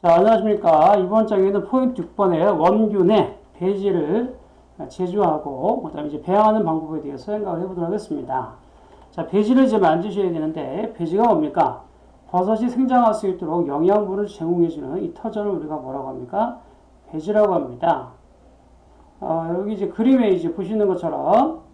자, 안녕하십니까. 이번 장에는 포인트 6번에 원균의 배지를 제조하고, 그 다음에 이제 배양하는 방법에 대해서 생각을 해보도록 하겠습니다. 자, 배지를 이제 만드셔야 되는데, 배지가 뭡니까? 버섯이 생장할 수 있도록 영양분을 제공해주는 이 터전을 우리가 뭐라고 합니까? 배지라고 합니다. 여기 이제 그림에 이제 보시는 것처럼,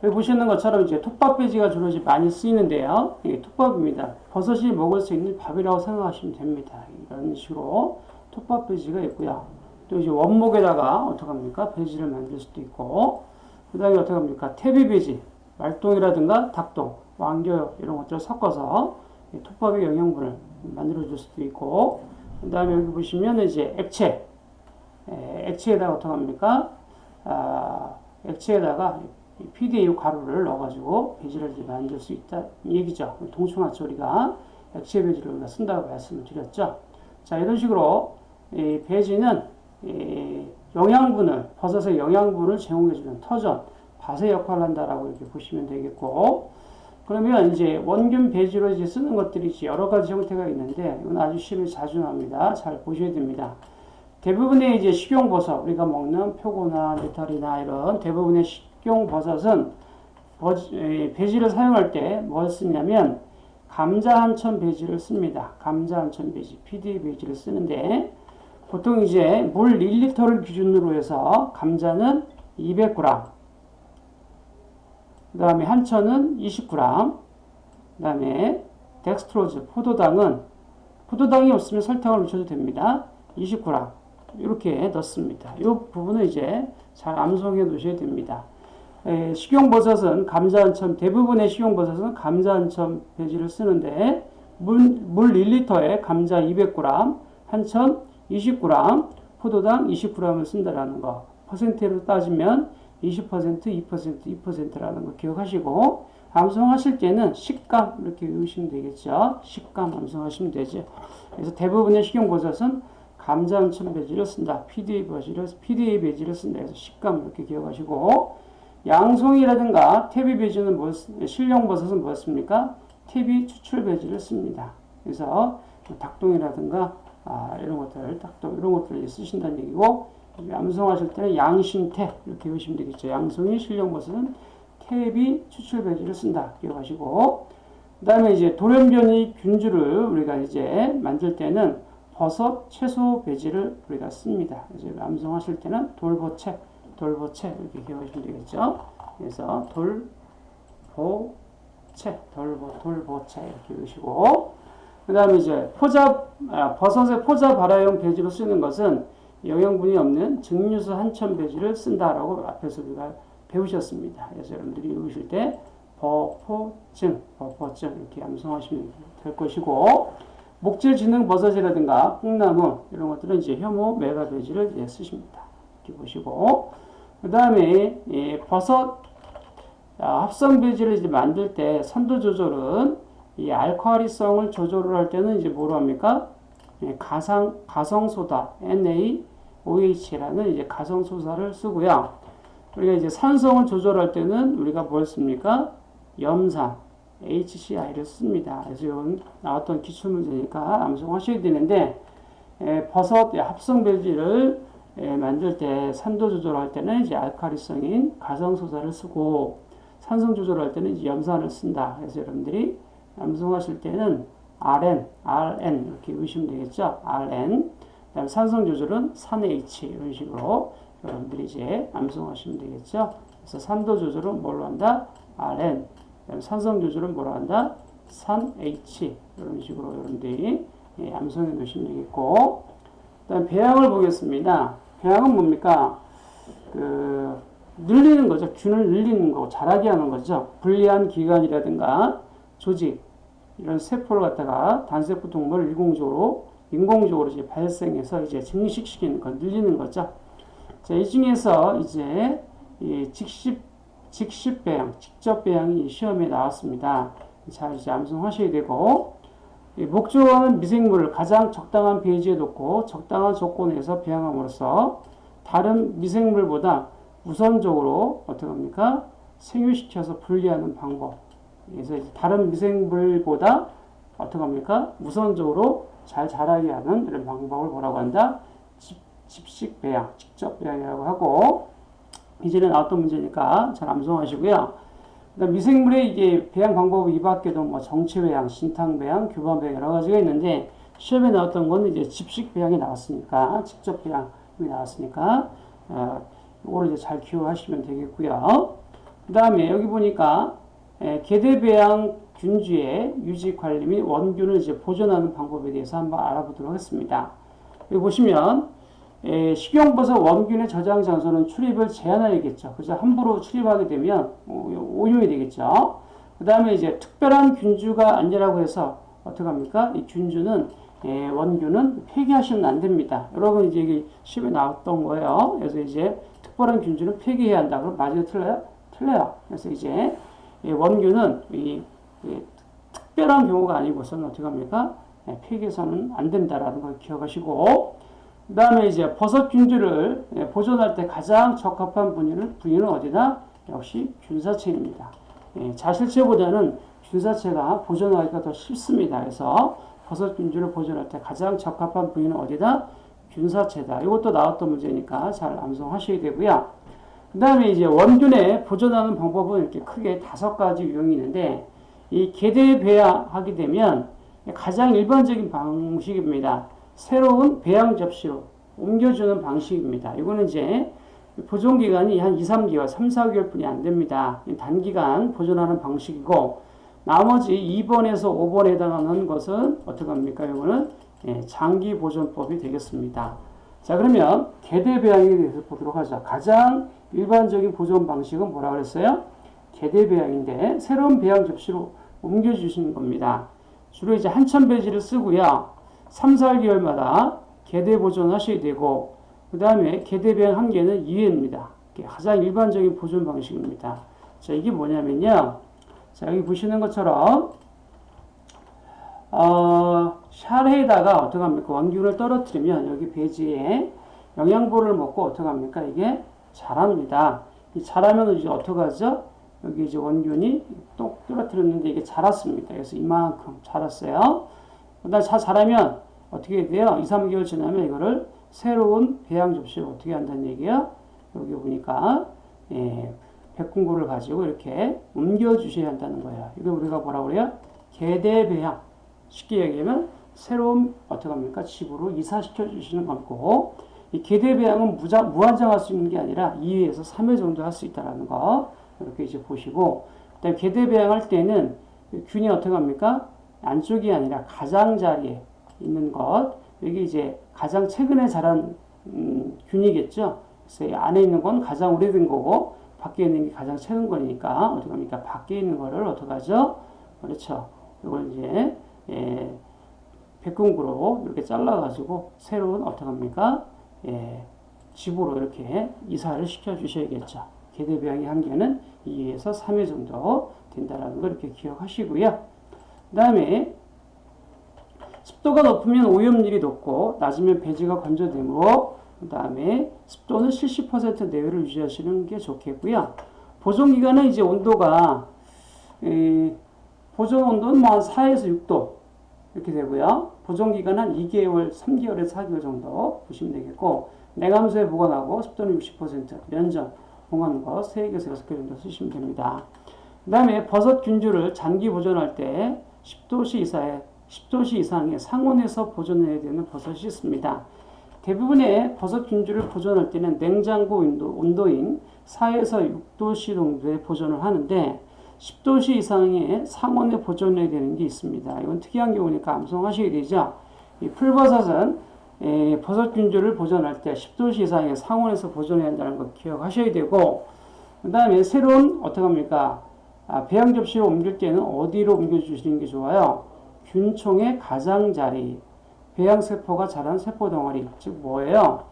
여기 보시는 것처럼 이제 톱밥 배지가 주로 이제 많이 쓰이는데요. 이게 톱밥입니다. 버섯이 먹을 수 있는 밥이라고 생각하시면 됩니다. 이런 식으로 톱밥 배지가 있고요. 또 이제 원목에다가 어떻게 합니까? 배지를 만들 수도 있고, 그 다음에 어떻게 합니까? 태비 배지, 말동이라든가 닭동, 왕겨 이런 것들을 섞어서 톱밥의 영양분을 만들어 줄 수도 있고, 그 다음에 여기 보시면 이제 액체에다가 어떻게 합니까? 액체에다가 PDA 가루를 넣어가지고 배지를 만들 수 있다 이 얘기죠. 동충하초 우리가 액체 배지를 우리가 쓴다고 말씀을 드렸죠. 자, 이런 식으로 이 배지는 영양분을 버섯의 영양분을 제공해주는 터전, 밭의 역할을 한다라고 이렇게 보시면 되겠고, 그러면 이제 원균 배지로 이제 쓰는 것들이 이제 여러 가지 형태가 있는데 이건 아주 시험에 자주 나옵니다. 잘 보셔야 됩니다. 대부분의 이제 식용버섯, 우리가 먹는 표고나 느타리나 이런 대부분의 식용버섯은 배지를 사용할 때 뭘 쓰냐면 감자 한천 배지를 씁니다. 감자 한천 배지, PD 배지를 쓰는데 보통 이제 물 1리터를 기준으로 해서 감자는 200g, 그 다음에 한천은 20g, 그 다음에 덱스트로즈, 포도당이 없으면 설탕을 묻혀도 됩니다. 20g. 이렇게 넣습니다. 이 부분은 이제 잘 암송해 놓으셔야 됩니다. 식용버섯은 감자한천, 대부분의 식용버섯은 감자한천 배지를 쓰는데 물 1리터에 감자 200g, 한천 20g, 포도당 20g을 쓴다라는 거. 퍼센트로 따지면 20%, 2%, 2%라는 거 기억하시고 암송하실 때는 식감 이렇게 외우시면 되겠죠. 식감 암송하시면 되죠. 그래서 대부분의 식용버섯은 감자 한천 배지를 쓴다. PDA 배지를 쓴다. 그래서 식감 이렇게 기억하시고, 양송이라든가 태비 배지는 실용버섯은 뭐였습니까? 태비 추출 배지를 씁니다. 그래서 닭동이라든가 이런 것들, 닭동 이런 것들을 쓰신다는 얘기고, 암송하실 때는 양신태 이렇게 보시면 되겠죠. 양송이 실용버섯은 태비 추출 배지를 쓴다. 기억하시고, 그 다음에 이제 돌연변이 균주를 우리가 이제 만들 때는 버섯, 채소 배지를 우리가 씁니다. 이제 암송하실 때는 돌보채 이렇게 기억하시면 되겠죠. 그래서 돌보채 이렇게 외우시고, 그 다음에 이제 버섯의 포자 발화용 배지로 쓰는 것은 영양분이 없는 증류수 한천 배지를 쓴다라고 앞에서 우리가 배우셨습니다. 그래서 여러분들이 외우실 때 버포증 이렇게 암송하시면 될 것이고, 목질지능 버섯이라든가 콩나물 이런 것들은 이제 효모 메가 배지를 이제 쓰십니다. 이렇게 보시고, 그 다음에 버섯 합성 배지를 이제 만들 때 선도 조절은 이 알칼리성을 조절을 할 때는 이제 뭐로 합니까? 가성소다 NaOH라는 이제 가성소사를 쓰고요. 우리가 이제 산성을 조절할 때는 우리가 뭘 씁니까? 염산 HCI를 씁니다. 그래서 이건 나왔던 기출문제니까 암송하셔야 되는데, 버섯 합성 배지를 만들 때 산도 조절할 때는 이제 알칼리성인 가성소사를 쓰고, 산성 조절할 때는 이제 염산을 쓴다. 그래서 여러분들이 암송하실 때는 RN 이렇게 보시면 되겠죠. RN. 그다음 산성 조절은 산H 이런 식으로 여러분들이 이제 암송하시면 되겠죠. 그래서 산도 조절은 뭘로 한다? RN. 산성 조절은 뭐라 한다? 산 H 이런 식으로 여러분들이 암송해 놓으시면 되겠고, 그다음 배양을 보겠습니다. 배양은 뭡니까? 늘리는 거죠. 균을 늘리는 거, 자라게 하는 거죠. 불리한 기관이라든가 조직 이런 세포를 갖다가 단세포 동물을 인공적으로 이제 발생해서 이제 증식시키는 거, 늘리는 거죠. 자, 이 중에서 이제 직접 배양이 시험에 나왔습니다. 자, 이제 암송하셔야 되고, 목적어는 미생물을 가장 적당한 배지에 놓고 적당한 조건에서 배양함으로써 다른 미생물보다 우선적으로 어떻게 합니까? 생유시켜서 분리하는 방법. 그래서 다른 미생물보다 어떻게 합니까? 우선적으로 잘 자라게 하는 이런 방법을 뭐라고 한다? 집식 배양, 직접 배양이라고 하고, 이전에 나왔던 문제니까 잘 암송하시고요. 그다음 미생물의 이게 배양 방법이 이 밖에도 뭐 정체 배양, 신탕 배양, 교반 배양 여러 가지가 있는데 시험에 나왔던 건 이제 집식 배양이 나왔으니까 직접 배양이 나왔으니까 이거를 이제 잘 기억하시면 되겠고요. 그다음에 여기 보니까 계대 배양 균주의 유지 관리 및 원균을 이제 보존하는 방법에 대해서 한번 알아보도록 하겠습니다. 여기 보시면 식용버섯 원균의 저장 장소는 출입을 제한해야겠죠. 그래서 함부로 출입하게 되면 오염이 되겠죠. 그 다음에 이제 특별한 균주가 아니라고 해서 어떻게 합니까? 이 균주는 원균은 폐기하시면 안 됩니다. 여러분 이제 이게 시험에 나왔던 거예요. 그래서 이제 특별한 균주는 폐기해야 한다. 그럼 맞아요, 틀려요? 틀려요. 그래서 이제 원균은 이 특별한 경우가 아니고서는 어떻게 합니까? 폐기해서는 안 된다라는 걸 기억하시고, 그 다음에 이제 버섯 균주를 보존할 때 가장 적합한 분위는 어디다? 역시 균사체입니다. 자실체보다는 균사체가 보존하기가 더 쉽습니다. 그래서 버섯 균주를 보존할 때 가장 적합한 분위는 어디다? 균사체다. 이것도 나왔던 문제니까 잘 암송하셔야 되고요. 그 다음에 이제 원균에 보존하는 방법은 이렇게 크게 5가지 유형이 있는데, 이 계대 배양하게 되면 가장 일반적인 방식입니다. 새로운 배양 접시로 옮겨주는 방식입니다. 이거는 이제 보존 기간이 한 2, 3개월, 3, 4개월 뿐이 안 됩니다. 단기간 보존하는 방식이고, 나머지 2번에서 5번에 해당하는 것은 어떻게 합니까? 이거는 장기 보존법이 되겠습니다. 자, 그러면 계대 배양에 대해서 보도록 하죠. 가장 일반적인 보존 방식은 뭐라고 그랬어요? 계대 배양인데 새로운 배양 접시로 옮겨주시는 겁니다. 주로 이제 한천 배지를 쓰고요. 3, 4개월마다 계대 보존하셔야 되고, 그 다음에 계대 배양 한계는 2회입니다. 가장 일반적인 보존 방식입니다. 자, 이게 뭐냐면요. 자, 여기 보시는 것처럼, 샤레에다가 어떻게 합니까? 원균을 떨어뜨리면 여기 배지에 영양분을 먹고 어떻게 합니까? 이게 자랍니다. 이 자라면 이제 어떻게 하죠? 여기 이제 원균이 또 떨어뜨렸는데 이게 자랐습니다. 그래서 이만큼 자랐어요. 그다음 자라면 어떻게 돼요? 2, 3개월 지나면 이거를 새로운 배양 접시로 어떻게 한다는 얘기예요? 여기 보니까 백궁고를 가지고 이렇게 옮겨 주셔야 한다는 거예요. 이걸 우리가 뭐라고 그래요? 계대 배양. 쉽게 얘기하면 새로운 어떻게 합니까? 집으로 이사시켜 주시는 거고, 이 계대 배양은 무한정 할 수 있는 게 아니라 2회에서 3회 정도 할 수 있다는 거 이렇게 이제 보시고, 그다음에 계대 배양할 때는 균이 어떻게 합니까? 안쪽이 아니라 가장자리에 있는 것, 여기 이제 가장 최근에 자란 균이겠죠. 그래서 안에 있는 건 가장 오래된 거고 밖에 있는 게 가장 최근 거니까 어떻게 합니까? 밖에 있는 거를 어떻게 하죠? 그렇죠. 이걸 이제 백궁구로 이렇게 잘라가지고 새로운 어떻게 합니까? 집으로 이렇게 이사를 시켜 주셔야겠죠. 계대 배양의 한계는 2에서 3회 정도 된다는 걸 이렇게 기억하시고요. 그 다음에 습도가 높으면 오염률이 높고 낮으면 배지가 건조되므로, 그 다음에 습도는 70% 내외를 유지하시는 게 좋겠고요. 보존 기간은 이제 온도가 보존 온도는 뭐 한 4에서 6도 이렇게 되고요. 보존 기간은 한 2개월, 3개월에서 4개월 정도 보시면 되겠고, 냉함수에 보관하고 습도는 60%, 면적 봉하는 거 3개에서 6개 정도 쓰시면 됩니다. 그 다음에 버섯 균주를 장기 보존할 때 10도씨 이상의 상온에서 보존해야 되는 버섯이 있습니다. 대부분의 버섯 균주를 보존할 때는 냉장고 온도인 4에서 6도씨 정도에 보존을 하는데 10도씨 이상의 상온에 보존해야 되는 게 있습니다. 이건 특이한 경우니까 암송하셔야 되죠. 이 풀버섯은 버섯 균주를 보존할 때 10도씨 이상의 상온에서 보존해야 한다는 거 기억하셔야 되고, 그 다음에 새로운 어떻게 합니까? 배양 접시로 옮길 때는 어디로 옮겨주시는 게 좋아요? 균총의 가장자리, 배양세포가 자란 세포덩어리, 즉 뭐예요?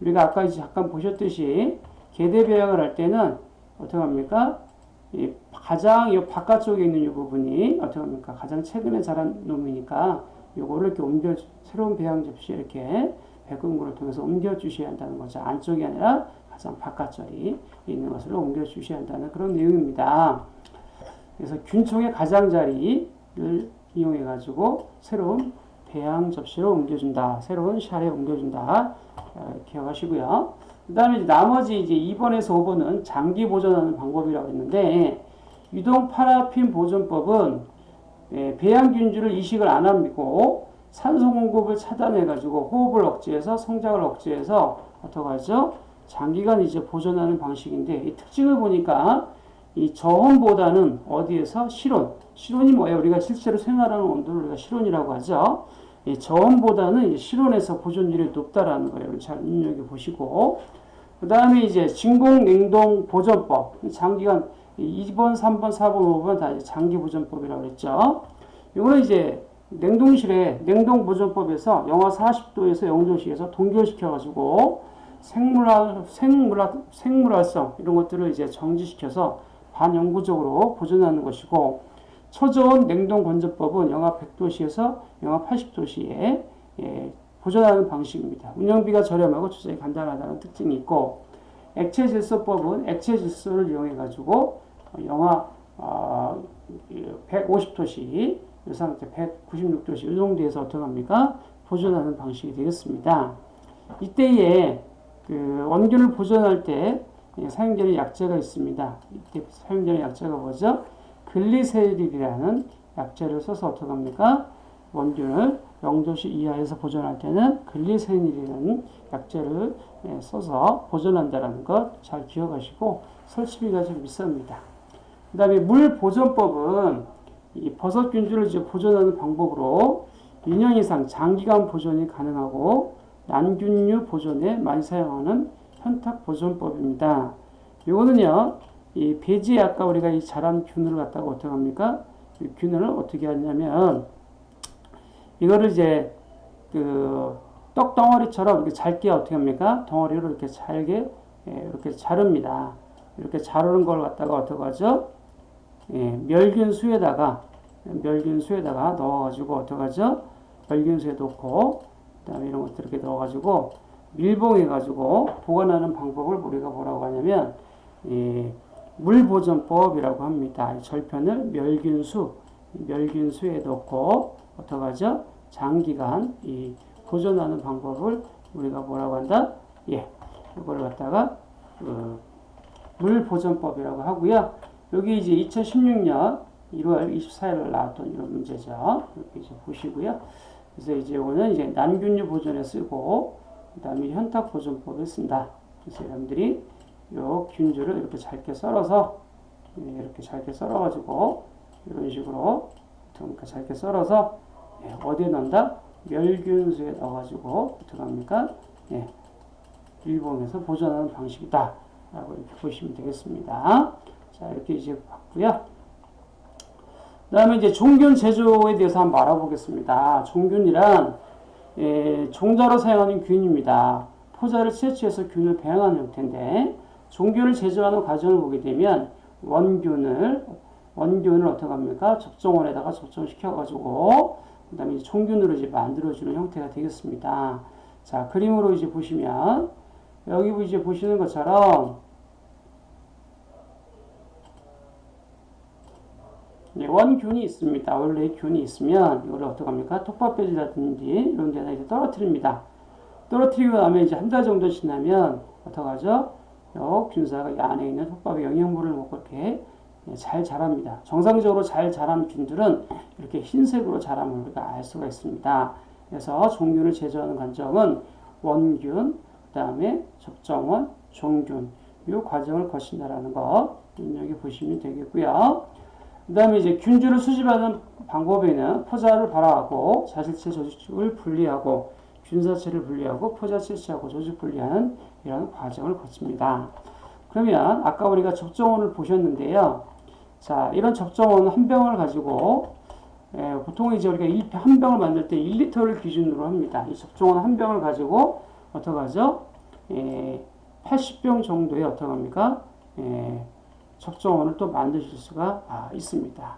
우리가 아까 이제 잠깐 보셨듯이 계대 배양을 할 때는 어떻게 합니까? 이 바깥쪽에 있는 이 부분이 어떻게 합니까? 가장 최근에 자란 놈이니까 요거를 이렇게 새로운 배양 접시에 이렇게 백궁구를 통해서 옮겨 주셔야 한다는 거죠. 안쪽이 아니라 가장 바깥쪽이 있는 것을 옮겨 주셔야 한다는 그런 내용입니다. 그래서 균총의 가장자리를 이용해 가지고 새로운 배양 접시로 옮겨준다. 새로운 샤에 옮겨준다. 기억하시고요. 그 다음에 나머지 이제 2번에서 5번은 장기 보존하는 방법이라고 했는데, 유동 파라핀 보존법은 배양균주를 이식을 안 하고 산소 공급을 차단해가지고 호흡을 억제해서 성장을 억제해서 어떻게 하죠? 장기간 이제 보존하는 방식인데, 이 특징을 보니까 이 저온보다는 어디에서 실온이 뭐예요? 우리가 실제로 생활하는 온도를 우리가 실온이라고 하죠. 이 저온보다는 실온에서 보존율이 높다라는 거예요. 잘 눈여겨 보시고, 그 다음에 이제 진공 냉동 보존법, 장기간 2번, 3번, 4번, 5번 다 장기 보존법이라고 그랬죠. 이거는 이제 냉동실에 냉동 보존법에서 영하 40도에서 영도시에서 동결시켜가지고 생물활성 이런 것들을 이제 정지시켜서 반영구적으로 보존하는 것이고, 초저온 냉동 건조법은 영하 100도시에서 영하 80도시에 보존하는 방식입니다. 운영비가 저렴하고 조작이 간단하다는 특징이 있고, 액체 질소법은 액체 질소를 이용해 가지고 영하 150도씨, 이 상태 196도씨 이 정도에서 어떻게 합니까? 보존하는 방식이 되겠습니다. 이때에 그 원균을 보존할 때 사용되는 약재가 있습니다. 이때 사용되는 약재가 뭐죠? 글리세릴이라는 약재를 써서 어떻게 합니까? 원균을 0도씨 이하에서 보존할 때는 글리세릴이라는 약재를 써서 보존한다는 것 잘 기억하시고, 설치비가 좀 비쌉니다. 그 다음에 물 보존법은 이 버섯균주를 이제 보존하는 방법으로 2년 이상 장기간 보존이 가능하고 난균류 보존에 많이 사용하는 현탁 보존법입니다. 이거는요, 이 배지에 아까 우리가 이 자란 균을 갖다가 어떻게 합니까? 이 균을 어떻게 하냐면, 이거를 이제 그 떡덩어리처럼 이렇게 잘게 어떻게 합니까? 덩어리로 이렇게 잘게 이렇게 자릅니다. 이렇게 자르는 걸 갖다가 어떻게 하죠? 멸균수에다가 넣어가지고 어떻게 하죠? 멸균수에 넣고, 그 다음에 이런 것들 이렇게 넣어가지고 밀봉해가지고 보관하는 방법을 우리가 뭐라고 하냐면 물보존법이라고 합니다. 절편을 멸균수에 넣고 어떻게 하죠? 장기간 보존하는 방법을 우리가 뭐라고 한다? 이걸 갖다가 물보존법이라고 하고요. 여기 이제 2016년 1월 24일 나왔던 이런 문제죠. 이렇게 이제 보시고요. 그래서 이제 이거는 이제 난균류 보존에 쓰고, 그 다음에 현탁 보존법에 쓴다. 그래서 여러분들이 요 균주를 이렇게 잘게 썰어서, 이렇게 잘게 썰어가지고, 이런 식으로, 그러니까 잘게 썰어서, 어디에 넣는다? 멸균수에 넣어가지고, 어떻게 합니까? 밀봉해서 보존하는 방식이다. 라고 이렇게 보시면 되겠습니다. 자, 이렇게 이제 봤고요. 그 다음에 이제 종균 제조에 대해서 한번 알아보겠습니다. 종균이란 종자로 사용하는 균입니다. 포자를 채취해서 균을 배양하는 형태인데, 종균을 제조하는 과정을 보게 되면 원균을 어떻게 합니까? 접종원에다가 접종시켜가지고 그 다음에 종균으로 이제 만들어주는 형태가 되겠습니다. 자, 그림으로 이제 보시면 여기 이제 보시는 것처럼 원균이 있습니다. 원래 균이 있으면 이걸 어떻게 합니까? 톱밥배지라든지 이런 데다 이제 떨어뜨립니다. 떨어뜨리고 나면 이제 한 달 정도 지나면 어떻게 하죠? 요 균사가 이 안에 있는 톱밥의 영양분을 먹고 이렇게 잘 자랍니다. 정상적으로 잘 자란 균들은 이렇게 흰색으로 자람을 우리가 알 수가 있습니다. 그래서 종균을 제조하는 관점은 원균, 그 다음에 접종원, 종균 이 과정을 거친다라는 거 눈여겨보시면 되겠고요. 그 다음에 이제 균주를 수집하는 방법에는 포자를 발화하고 자실체 조직을 분리하고 균사체를 분리하고 포자 채취하고 조직 분리하는 이런 과정을 거칩니다. 그러면 아까 우리가 접종원을 보셨는데요. 자, 이런 접종원 한 병을 가지고 보통 이제 우리가 한 병을 만들 때 1리터를 기준으로 합니다. 이 접종원 한 병을 가지고 어떻게 하죠? 80병 정도의 어떻게 합니까? 접종원을 또 만드실 수가 있습니다.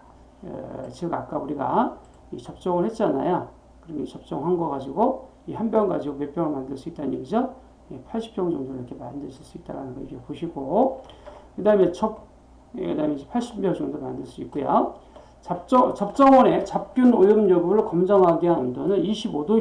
즉 아까 우리가 이 접종을 했잖아요. 그럼 이 접종한 거 가지고 이 한 병 가지고 몇 병을 만들 수 있다는 얘기죠. 80병 정도 이렇게 만드실 수 있다는 거 이렇게 보시고, 그 다음에 이제 80병 정도 만들 수 있고요. 접정원의 잡균 오염 여부를 검정하게 한 온도는 25도